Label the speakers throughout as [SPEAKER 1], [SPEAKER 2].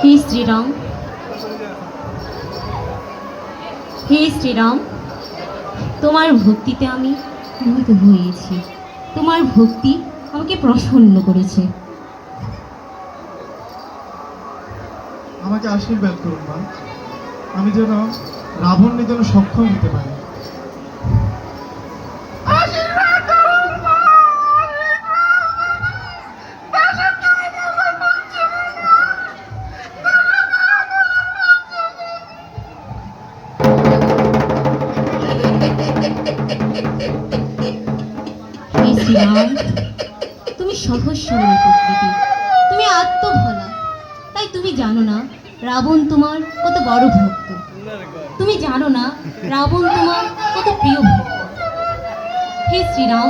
[SPEAKER 1] হে শ্রীরাম, হে শ্রীরাম, তোমার ভক্তিতে আমি মোহিত হয়েছি। তোমার ভক্তি আমাকে প্রসন্ন করেছে।
[SPEAKER 2] আমাকে আশীর্বাদ করুন মা, আমি যেন রাবণ নিধনে সক্ষম হতে পারি।
[SPEAKER 1] হে শ্রীরাম, তুমি সহজ সরল প্রকৃতি, তুমি আত্মভোলা, তাই তুমি জানো না রাবণ তোমার কত বড় ভক্ত। তুমি জানো না রাবণ তোমার কত প্রিয় ভক্ত। হে শ্রীরাম,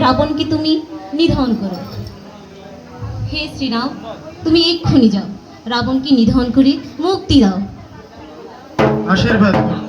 [SPEAKER 1] রাবণকে তুমি নিধন করো। হে শ্রীরাম, তুমি এক্ষুনি যাও, রাবণকে নিধন করে মুক্তি দাও।
[SPEAKER 2] আশীর্বাদ করুন।